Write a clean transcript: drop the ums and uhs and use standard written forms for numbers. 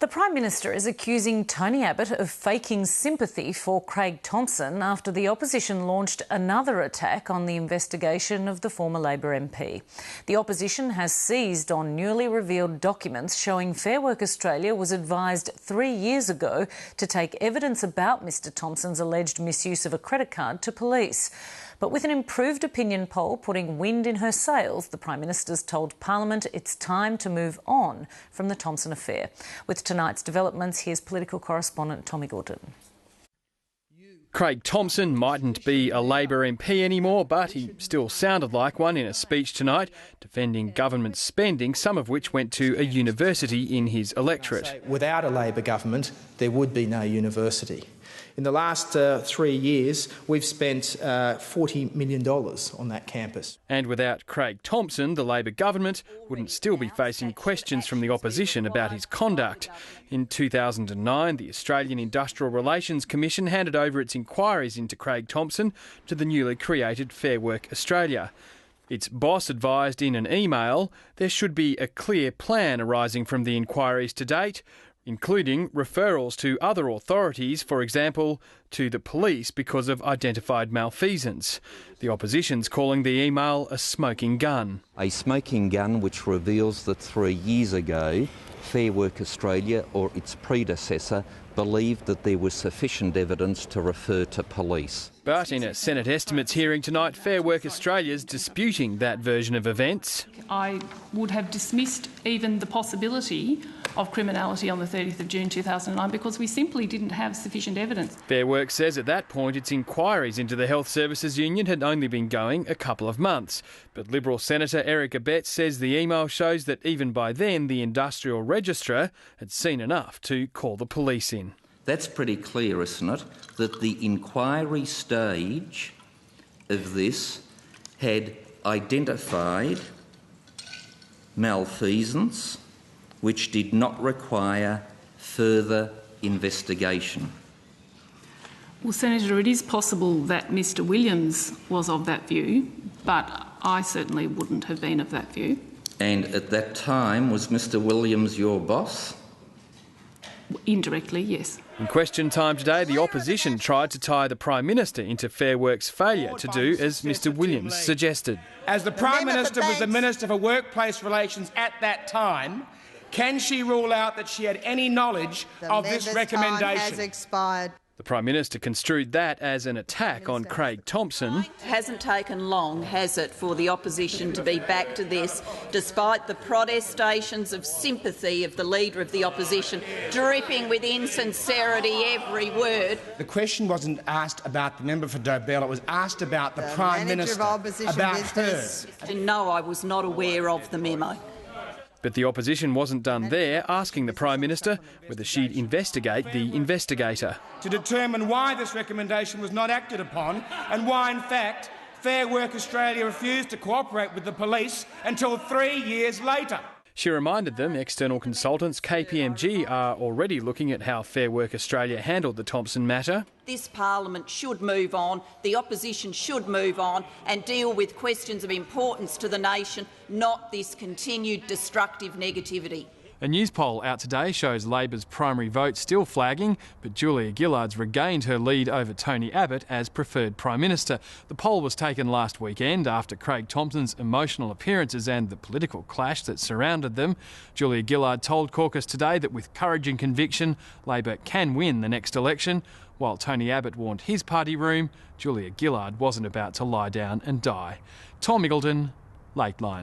The Prime Minister is accusing Tony Abbott of faking sympathy for Craig Thomson after the opposition launched another attack on the investigation of the former Labor MP. The opposition has seized on newly revealed documents showing Fair Work Australia was advised 3 years ago to take evidence about Mr Thomson's alleged misuse of a credit card to police. But with an improved opinion poll putting wind in her sails, the Prime Minister's told Parliament it's time to move on from the Thomson affair. With tonight's developments, here's political correspondent Tommy Gordon. Craig Thomson mightn't be a Labor MP anymore, but he still sounded like one in a speech tonight, defending government spending, some of which went to a university in his electorate. Without a Labor government, there would be no university. In the last 3 years, we've spent $40 million on that campus. And without Craig Thomson, the Labor government wouldn't still be facing questions from the opposition about his conduct. In 2009, the Australian Industrial Relations Commission handed over its inquiries into Craig Thomson to the newly created Fair Work Australia. Its boss advised in an email there should be a clear plan arising from the inquiries to date, including referrals to other authorities, for example, to the police because of identified malfeasance. The opposition's calling the email a smoking gun. A smoking gun which reveals that 3 years ago, Fair Work Australia or its predecessor believed that there was sufficient evidence to refer to police. But in a Senate estimates hearing tonight, Fair Work Australia's disputing that version of events. I would have dismissed even the possibility of criminality on the 30th of June 2009 because we simply didn't have sufficient evidence. Fair Work says at that point its inquiries into the Health Services Union had only been going a couple of months. But Liberal Senator Eric Abetz says the email shows that even by then the Industrial Registrar had seen enough to call the police in. That's pretty clear, isn't it, that the inquiry stage of this had identified malfeasance which did not require further investigation. Well, Senator, it is possible that Mr Williams was of that view, but I certainly wouldn't have been of that view. And at that time, was Mr Williams your boss? Indirectly, yes. In question time today, the opposition tried to tie the Prime Minister into Fair Work's failure to do as Mr Williams suggested. As the Prime Minister was the Minister for Workplace Relations at that time, can she rule out that she had any knowledge of this recommendation? Has expired. The Prime Minister construed that as an attack on Craig Thomson. It hasn't taken long, has it, for the opposition to be back to this, despite the protestations of sympathy of the Leader of the Opposition, dripping with insincerity every word. The question wasn't asked about the member for Dobell, it was asked about the Prime Minister, about her. No, I was not aware of the memo. But the opposition wasn't done there, asking the Prime Minister whether she'd investigate the investigator. To determine why this recommendation was not acted upon and why, in fact, Fair Work Australia refused to cooperate with the police until 3 years later. She reminded them external consultants KPMG are already looking at how Fair Work Australia handled the Thomson matter. This parliament should move on, the opposition should move on and deal with questions of importance to the nation, not this continued destructive negativity. A news poll out today shows Labor's primary vote still flagging, but Julia Gillard's regained her lead over Tony Abbott as preferred Prime Minister. The poll was taken last weekend after Craig Thomson's emotional appearances and the political clash that surrounded them. Julia Gillard told caucus today that with courage and conviction, Labor can win the next election. While Tony Abbott warned his party room, Julia Gillard wasn't about to lie down and die. Tom Miggleton, Late Line.